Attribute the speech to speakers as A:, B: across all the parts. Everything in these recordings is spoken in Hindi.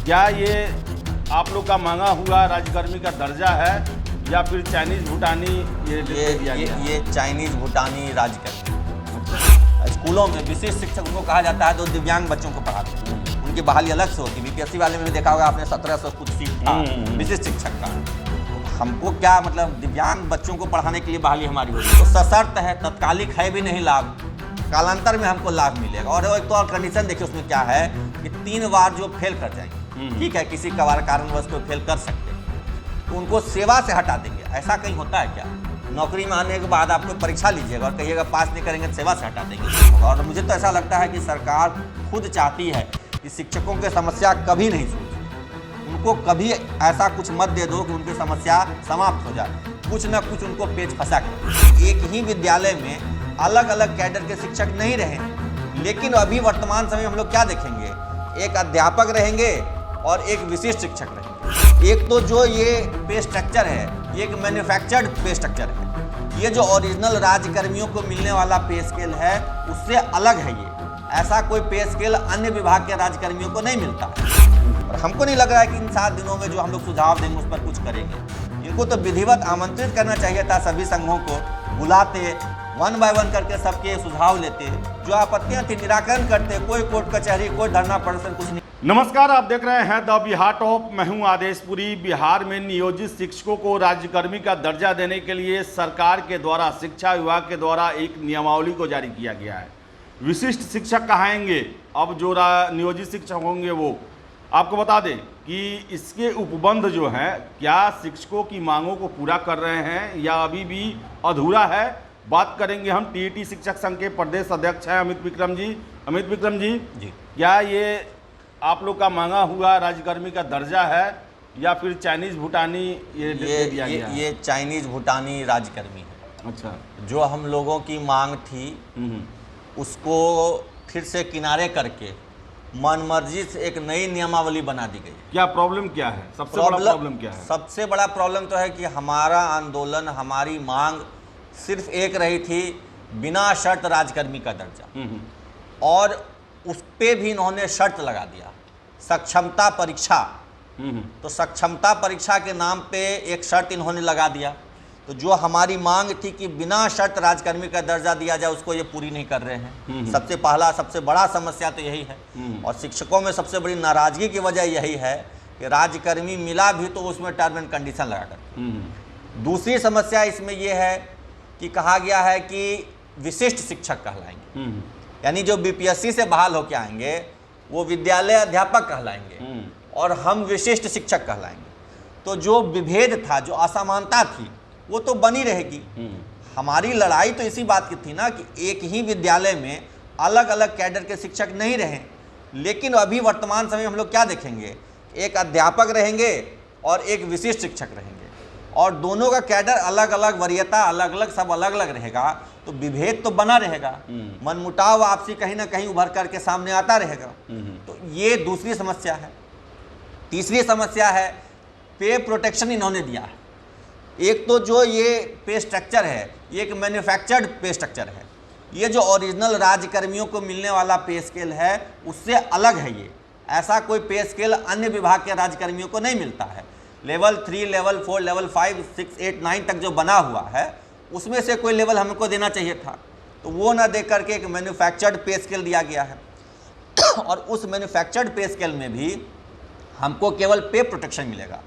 A: क्या ये आप लोग का मांगा हुआ राजकर्मी का दर्जा है या फिर चाइनीज भूटानी
B: ये चाइनीज भूटानी राजकर्मी स्कूलों में विशेष शिक्षक उनको कहा जाता है जो दिव्यांग बच्चों को पढ़ाते हैं। उनकी बहाली अलग से होती है। बीपीएससी वाले में देखा होगा आपने 1700 कुछ सीट था विशेष शिक्षक का। हमको क्या मतलब दिव्यांग बच्चों को पढ़ाने के लिए बहाली हमारी होगी तो सशर्त है, तत्कालिक है भी नहीं लाभ, कालांतर में हमको लाभ मिलेगा। और एक तो और कंडीशन देखिए उसमें क्या है कि 3 बार जो फेल कर जाएंगे, ठीक है, किसी कारणवश को फेल कर सकते हैं तो उनको सेवा से हटा देंगे। ऐसा कहीं होता है क्या? नौकरी में आने के बाद आपको परीक्षा लीजिएगा और कहिएगा पास नहीं करेंगे तो सेवा से हटा देंगे। और मुझे तो ऐसा लगता है कि सरकार खुद चाहती है कि शिक्षकों की समस्या कभी नहीं सुलझे। उनको कभी ऐसा कुछ मत दे दो कि उनकी समस्या समाप्त हो जाए, कुछ ना कुछ उनको पेच फंसा कर। एक ही विद्यालय में अलग अलग कैडर के शिक्षक नहीं रहे, लेकिन अभी वर्तमान समय हम लोग क्या देखेंगे, एक अध्यापक रहेंगे और एक विशिष्ट शिक्षक रहेंगे। एक तो जो ये पे स्ट्रक्चर है ये एक मैन्युफैक्चर्ड पे स्ट्रक्चर है। ये जो ओरिजिनल राजकर्मियों को मिलने वाला पे स्केल है उससे अलग है। ये ऐसा कोई पे स्केल अन्य विभाग के राजकर्मियों को नहीं मिलता। और हमको नहीं लग रहा है कि इन 7 दिनों में जो हम लोग सुझाव देंगे उस पर कुछ करेंगे। इनको तो विधिवत आमंत्रित करना चाहिए था, सभी संघों को बुलाते, 1 बाय 1 करके सबके सुझाव लेते, जो आपत्तियां थी निराकरण करते। कोई कोर्ट कचहरी, कोई धरना प्रदर्शन कुछ नहीं।
A: नमस्कार, आप देख रहे हैं द बिहार टॉप। मैं हूं आदेशपुरी। बिहार में नियोजित शिक्षकों को राज्यकर्मी का दर्जा देने के लिए सरकार के द्वारा, शिक्षा विभाग के द्वारा एक नियमावली को जारी किया गया है। विशिष्ट शिक्षक कहाएंगे अब जो नियोजित शिक्षक होंगे वो। आपको बता दें कि इसके उपबंध जो हैं क्या शिक्षकों की मांगों को पूरा कर रहे हैं या अभी भी अधूरा है, बात करेंगे हम। टीईटी शिक्षक संघ के प्रदेश अध्यक्ष हैं अमित विक्रम जी। अमित विक्रम जी, क्या ये आप लोग का मांगा हुआ राजकर्मी का दर्जा है या फिर चाइनीज भूटानी
B: ये चाइनीज भूटानी राजकर्मी है।
A: अच्छा,
B: जो हम लोगों की मांग थी उसको फिर से किनारे करके मनमर्जी से एक नई नियमावली बना दी गई।
A: क्या प्रॉब्लम क्या है? सबसे बड़ा प्रॉब्लम क्या है?
B: सबसे बड़ा प्रॉब्लम तो है कि हमारा आंदोलन, हमारी मांग सिर्फ एक रही थी, बिना शर्त राजकर्मी का दर्जा। और उस पे भी इन्होंने शर्त लगा दिया, सक्षमता परीक्षा। तो सक्षमता परीक्षा के नाम पे एक शर्त इन्होंने लगा दिया। तो जो हमारी मांग थी कि बिना शर्त राजकर्मी का दर्जा दिया जाए उसको ये पूरी नहीं कर रहे हैं। सबसे बड़ा समस्या तो यही है। और शिक्षकों में सबसे बड़ी नाराजगी की वजह यही है कि राजकर्मी मिला भी तो उसमें टर्म एंड कंडीशन लगा कर। दूसरी समस्या इसमें यह है कि कहा गया है कि विशिष्ट शिक्षक कहलाएंगे, यानी जो बीपीएससी से बहाल होकर आएंगे वो विद्यालय अध्यापक कहलाएंगे और हम विशिष्ट शिक्षक कहलाएंगे। तो जो विभेद था, जो असमानता थी, वो तो बनी रहेगी। हमारी लड़ाई तो इसी बात की थी ना कि एक ही विद्यालय में अलग अलग कैडर के शिक्षक नहीं रहे, लेकिन अभी वर्तमान समय हम लोग क्या देखेंगे, एक अध्यापक रहेंगे और एक विशिष्ट शिक्षक रहेंगे और दोनों का कैडर अलग अलग, वरीयता अलग अलग, सब अलग अलग रहेगा। तो विभेद तो बना रहेगा, मनमुटाव आपसी कहीं ना कहीं उभर करके सामने आता रहेगा। तो ये दूसरी समस्या है। तीसरी समस्या है पे प्रोटेक्शन इन्होंने दिया है। एक तो जो ये पे स्ट्रक्चर है ये एक मैन्युफैक्चर्ड पे स्ट्रक्चर है। ये जो ओरिजिनल राजकर्मियों को मिलने वाला पे स्केल है उससे अलग है। ये ऐसा कोई पे स्केल अन्य विभाग के राजकर्मियों को नहीं मिलता है। लेवल 3, लेवल 4, लेवल 5, 6, 8, 9 तक जो बना हुआ है उसमें से कोई लेवल हमको देना चाहिए था, तो वो ना दे करके एक मैन्युफैक्चर्ड पे स्केल दिया गया है। और उस मैन्युफैक्चर्ड पे स्केल में भी हमको केवल पे प्रोटेक्शन मिलेगा।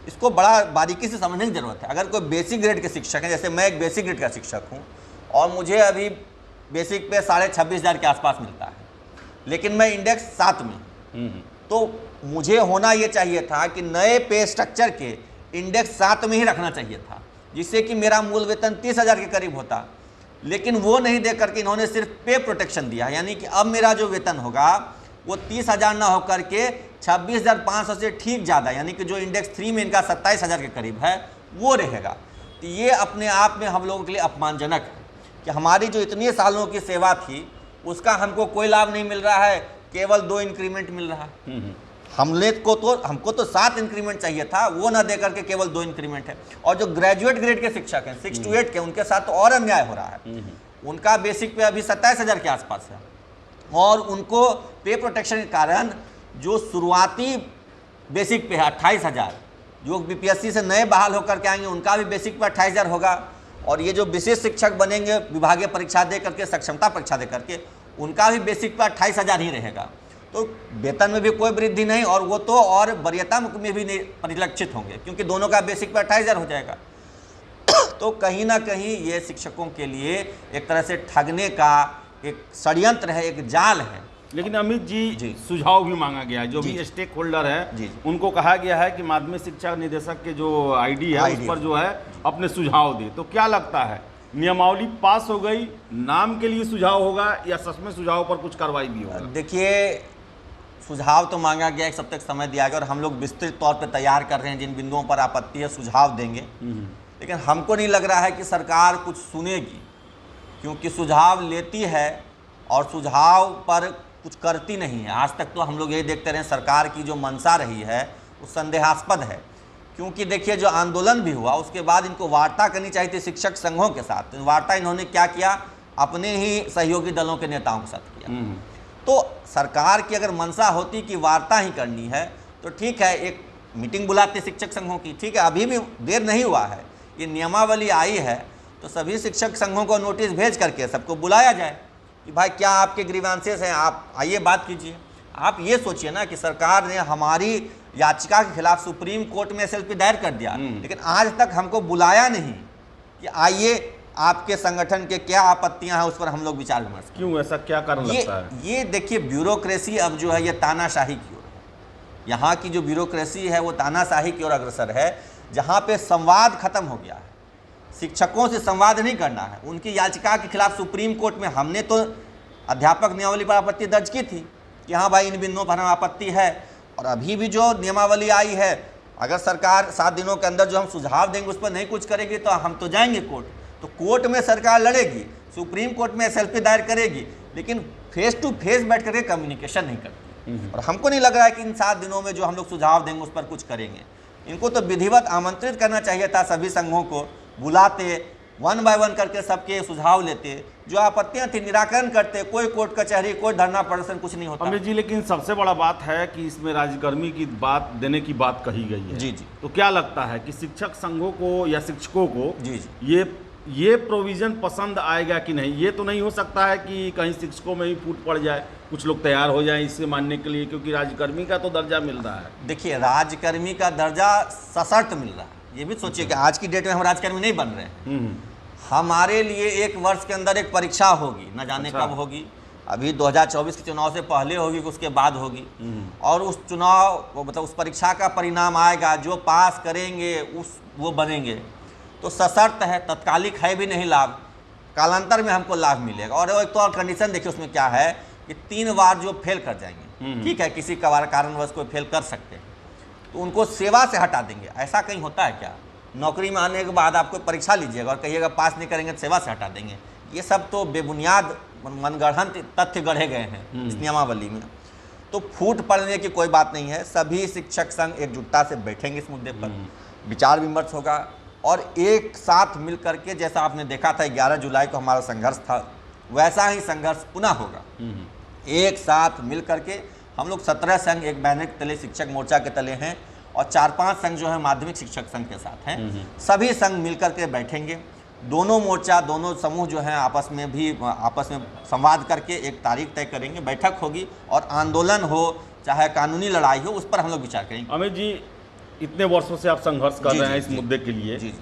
B: इसको बड़ा बारीकी से समझने की ज़रूरत है। अगर कोई बेसिक ग्रेड के शिक्षक हैं, जैसे मैं एक बेसिक ग्रेड का शिक्षक हूँ और मुझे अभी बेसिक पे 26,500 के आसपास मिलता है, लेकिन मैं इंडेक्स 7 में, तो मुझे होना ये चाहिए था कि नए पे स्ट्रक्चर के इंडेक्स 7 में ही रखना चाहिए था, जिससे कि मेरा मूल वेतन 30,000 के करीब होता। लेकिन वो नहीं दे करके इन्होंने सिर्फ पे प्रोटेक्शन दिया, यानी कि अब मेरा जो वेतन होगा वो 30,000 ना होकर के 26,500 से ठीक ज़्यादा, यानी कि जो इंडेक्स 3 में इनका 27,000 के करीब है वो रहेगा। तो ये अपने आप में हम लोगों के लिए अपमानजनक है कि हमारी जो इतनी सालों की सेवा थी उसका हमको कोई लाभ नहीं मिल रहा है, केवल 2 इंक्रीमेंट मिल रहा है। हमको तो 7 इंक्रीमेंट चाहिए था, वो ना दे करके केवल 2 इंक्रीमेंट है। और जो ग्रेजुएट ग्रेड के शिक्षक हैं 6 to 8 के, उनके साथ तो और अन्याय हो रहा है। उनका बेसिक पे अभी 27,000 के आसपास है और उनको पे प्रोटेक्शन के कारण जो शुरुआती बेसिक पे है 28,000। जो बीपीएससी से नए बहाल होकर के आएंगे उनका भी बेसिक पे 28,000 होगा। और ये जो विशेष शिक्षक बनेंगे विभागीय परीक्षा दे करके, सक्षमता परीक्षा दे करके, उनका भी बेसिक पे 28,000 ही रहेगा। तो वेतन में भी कोई वृद्धि नहीं, और वो तो और वरीयता में भी नहीं परिलक्षित होंगे, क्योंकि दोनों का बेसिक पे 28,000 हो जाएगा। तो कहीं ना कहीं ये शिक्षकों के लिए एक तरह से ठगने का एक षड्यंत्र है, एक जाल है।
A: लेकिन अमित जी सुझाव भी मांगा गया है, जो भी स्टेक होल्डर है उनको कहा गया है कि माध्यमिक शिक्षा निदेशक के जो आईडी है उस पर जो है अपने सुझाव दे। तो क्या लगता है, नियमावली पास हो गई, नाम के लिए सुझाव होगा या सच में सुझाव पर कुछ कार्रवाई भी होगा?
B: देखिए, सुझाव तो मांगा गया, एक सप्ताह समय दिया गया और हम लोग विस्तृत तौर पर तैयार कर रहे हैं, जिन बिंदुओं पर आपत्ति है सुझाव देंगे। लेकिन हमको नहीं लग रहा है कि सरकार कुछ सुनेगी, क्योंकि सुझाव लेती है और सुझाव पर कुछ करती नहीं है। आज तक तो हम लोग यही देखते रहे, सरकार की जो मंशा रही है वो संदेहास्पद है। क्योंकि देखिए, जो आंदोलन भी हुआ उसके बाद इनको वार्ता करनी चाहिए थी शिक्षक संघों के साथ। तो वार्ता इन्होंने क्या किया, अपने ही सहयोगी दलों के नेताओं के साथ किया। तो सरकार की अगर मंशा होती कि वार्ता ही करनी है तो ठीक है, एक मीटिंग बुलाते शिक्षक संघों की, ठीक है, अभी भी देर नहीं हुआ है, ये नियमावली आई है तो सभी शिक्षक संघों को नोटिस भेज करके सबको बुलाया जाए कि भाई क्या आपके ग्रीवांसेस हैं, आप आइए बात कीजिए। आप ये सोचिए ना कि सरकार ने हमारी याचिका के खिलाफ सुप्रीम कोर्ट में एसएलपी दायर कर दिया, लेकिन आज तक हमको बुलाया नहीं कि आइए आपके संगठन के क्या आपत्तियां हैं उस पर हम लोग विचार विमर्श करें।
A: क्यों, ऐसा क्या कारण लगता है?
B: ये देखिए, ब्यूरोक्रेसी अब जो है ये तानाशाही की ओर है। यहाँ की जो ब्यूरोक्रेसी है वो तानाशाही की ओर अग्रसर है, जहाँ पे संवाद खत्म हो गया है। शिक्षकों से संवाद नहीं करना है। उनकी याचिका के खिलाफ सुप्रीम कोर्ट में हमने तो अध्यापक नियमावली पर आपत्ति दर्ज की थी कि हाँ भाई, इन बिंदुओं पर हमें आपत्ति है। और अभी भी जो नियमावली आई है, अगर सरकार 7 दिनों के अंदर जो हम सुझाव देंगे उस पर नहीं कुछ करेगी तो हम तो जाएंगे कोर्ट। तो कोर्ट में सरकार लड़ेगी, सुप्रीम कोर्ट में एसएलपी दायर करेगी, लेकिन फेस टू फेस बैठ करके कम्युनिकेशन नहीं करती। और हमको नहीं लग रहा है कि इन 7 दिनों में जो हम लोग सुझाव देंगे उस पर कुछ करेंगे। इनको तो विधिवत आमंत्रित करना चाहिए था, सभी संघों को बुलाते, 1 बाय 1 करके सबके सुझाव लेते, जो आपत्तियां थी निराकरण करते, कोई कोर्ट कचहरी, कोई धरना प्रदर्शन, कुछ नहीं होता।
A: अमित जी, लेकिन सबसे बड़ा बात है कि इसमें राज्यकर्मी की बात देने की बात कही गई है।
B: जी जी।
A: तो क्या लगता है कि शिक्षक संघों को या शिक्षकों को
B: जी जी
A: ये प्रोविजन पसंद आएगा कि नहीं? ये तो नहीं हो सकता है कि कहीं शिक्षकों में ही फूट पड़ जाए, कुछ लोग तैयार हो जाएं इसे मानने के लिए, क्योंकि राज्यकर्मी का तो दर्जा मिल रहा है।
B: देखिए, राज्यकर्मी का दर्जा सशर्त मिल रहा है। ये भी सोचिए कि आज की डेट में हम राज्यकर्मी नहीं बन रहे हैं। हमारे लिए 1 वर्ष के अंदर एक परीक्षा होगी, न जाने कब होगी। अभी 2024 के चुनाव से पहले होगी कि उसके बाद होगी। और उस चुनाव मतलब उस परीक्षा का परिणाम आएगा, जो पास करेंगे वो बनेंगे। तो सशर्त है, तत्कालिक है भी नहीं लाभ, कालांतर में हमको लाभ मिलेगा। और एक तो और कंडीशन देखिए उसमें क्या है कि 3 बार जो फेल कर जाएंगे, ठीक है, किसी कारणवश कोई फेल कर सकते हैं, तो उनको सेवा से हटा देंगे। ऐसा कहीं होता है क्या? नौकरी में आने के बाद आपको परीक्षा लीजिएगा और कहिएगा पास नहीं करेंगे तो सेवा से हटा देंगे। ये सब तो बेबुनियाद मनगढ़ंत तथ्य गढ़े गए हैं इस नियमावली में। तो फूट पड़ने की कोई बात नहीं है। सभी शिक्षक संघ एकजुटता से बैठेंगे इस मुद्दे पर, विचार विमर्श होगा और एक साथ मिल करके, जैसा आपने देखा था 11 जुलाई को हमारा संघर्ष था, वैसा ही संघर्ष पुनः होगा। एक साथ मिल करके हम लोग 17 संघ एक बैनर के तले शिक्षक मोर्चा के तले हैं और 4-5 संघ जो है माध्यमिक शिक्षक संघ के साथ हैं। सभी संघ मिल करके बैठेंगे, दोनों मोर्चा, दोनों समूह जो हैं आपस में संवाद करके एक तारीख तय करेंगे, बैठक होगी और आंदोलन हो चाहे कानूनी लड़ाई हो उस पर हम लोग विचार करेंगे।
A: अमित जी, इतने वर्षों से आप संघर्ष कर रहे हैं इस मुद्दे के लिए,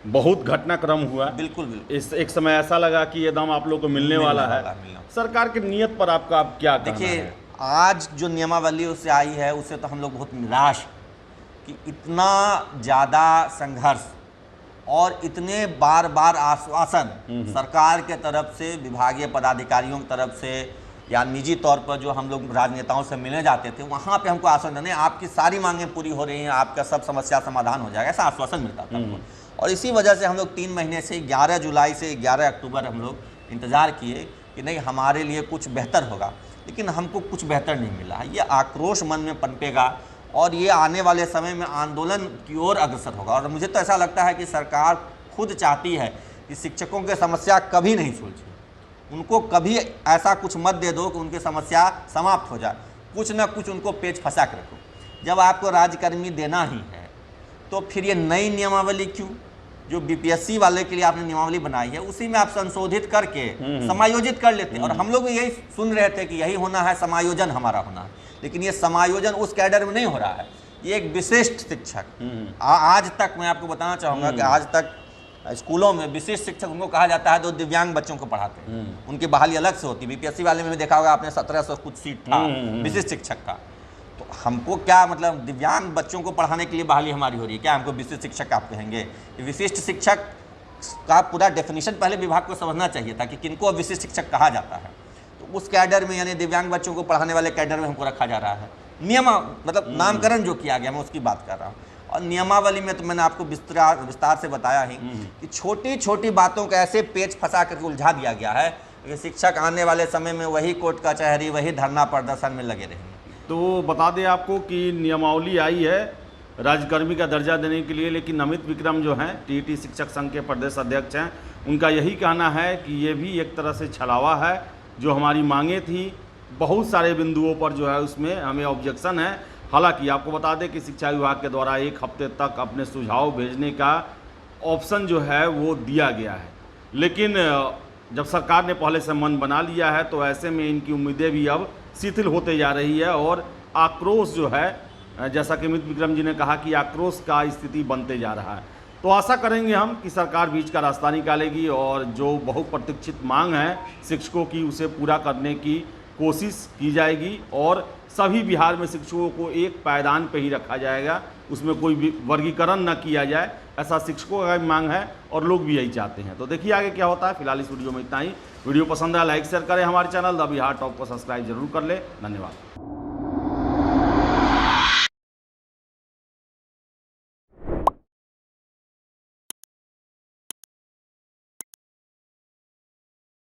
A: बहुत घटनाक्रम हुआ।
B: बिल्कुल।
A: इस एक समय ऐसा लगा कि ये दम आप लोग को मिलने वाला है। सरकार की नीयत पर आपका आप क्या कहना है?
B: देखिए, आज जो नियमावली उससे आई है उससे तो हम लोग बहुत निराश कि इतना ज़्यादा संघर्ष और इतने बार बार आश्वासन सरकार के तरफ से, विभागीय पदाधिकारियों की तरफ से या निजी तौर पर जो हम लोग राजनेताओं से मिलने जाते थे, वहाँ पे हमको आश्वासन देने, आपकी सारी मांगें पूरी हो रही हैं, आपका सब समस्या समाधान हो जाएगा, ऐसा आश्वासन मिलता था हमको। और इसी वजह से हम लोग 3 महीने से 11 जुलाई से 11 अक्टूबर हम लोग इंतज़ार किए कि नहीं हमारे लिए कुछ बेहतर होगा, लेकिन हमको कुछ बेहतर नहीं मिला। ये आक्रोश मन में पनपेगा और ये आने वाले समय में आंदोलन की ओर अग्रसर होगा। और मुझे तो ऐसा लगता है कि सरकार खुद चाहती है कि शिक्षकों की समस्या कभी नहीं सुलझे, उनको कभी ऐसा कुछ मत दे दो कि उनकी समस्या समाप्त हो जाए, कुछ ना कुछ उनको पेच फंसा के रखो। जब आपको राज्यकर्मी देना ही है तो फिर ये नई नियमावली क्यों? जो बीपीएससी वाले के लिए आपने नियमावली बनाई है उसी में आप संशोधित करके समायोजित कर लेते हैं। और हम लोग यही सुन रहे थे कि यही होना है, समायोजन हमारा होना है, लेकिन ये समायोजन उस कैडर में नहीं हो रहा है। ये एक विशिष्ट शिक्षक आज तक मैं आपको बताना चाहूँगा कि आज तक स्कूलों में विशिष्ट शिक्षक उनको कहा जाता है जो दिव्यांग बच्चों को पढ़ाते हैं, उनकी बहाली अलग से होती है। बीपीएससी वाले में भी देखा होगा आपने 1700 कुछ सीट था विशिष्ट शिक्षक का। तो हमको क्या मतलब दिव्यांग बच्चों को पढ़ाने के लिए बहाली हमारी हो रही है क्या? हमको विशिष्ट शिक्षक आप कहेंगे? विशिष्ट शिक्षक का पूरा डेफिनेशन पहले विभाग को समझना चाहिए था कि किनको विशिष्ट शिक्षक कहा जाता है। तो उस कैडर में यानी दिव्यांग बच्चों को पढ़ाने वाले कैडर में हमको रखा जा रहा है। नियम मतलब नामकरण जो किया गया मैं उसकी बात कर रहा हूँ। और नियमावली में तो मैंने आपको विस्तार से बताया ही कि छोटी छोटी बातों को ऐसे पेच फंसा करके उलझा दिया गया है कि शिक्षक आने वाले समय में वही कोर्ट कचहरी, वही धरना प्रदर्शन में लगे रहेंगे।
A: तो बता दें आपको कि नियमावली आई है राज्यकर्मी का दर्जा देने के लिए, लेकिन अमित विक्रम जो हैं टीईटी शिक्षक संघ के प्रदेश अध्यक्ष हैं, उनका यही कहना है कि ये भी एक तरह से छलावा है। जो हमारी मांगें थी बहुत सारे बिंदुओं पर जो है उसमें हमें ऑब्जेक्शन है। हालांकि आपको बता दें कि शिक्षा विभाग के द्वारा 1 हफ्ते तक अपने सुझाव भेजने का ऑप्शन जो है वो दिया गया है, लेकिन जब सरकार ने पहले से मन बना लिया है तो ऐसे में इनकी उम्मीदें भी अब शिथिल होते जा रही है। और आक्रोश जो है, जैसा कि अमित विक्रम जी ने कहा कि आक्रोश का स्थिति बनते जा रहा है। तो आशा करेंगे हम कि सरकार बीच का रास्ता निकालेगी और जो बहुप्रतीक्षित मांग है शिक्षकों की उसे पूरा करने की कोशिश की जाएगी और सभी बिहार में शिक्षकों को एक पायदान पे ही रखा जाएगा, उसमें कोई वर्गीकरण न किया जाए, ऐसा शिक्षकों का मांग है और लोग भी यही चाहते हैं। तो देखिए आगे क्या होता है। फिलहाल इस वीडियो में इतना ही। वीडियो पसंद आया लाइक शेयर करें, हमारे चैनल द बिहार टॉप को सब्सक्राइब जरूर कर ले। धन्यवाद।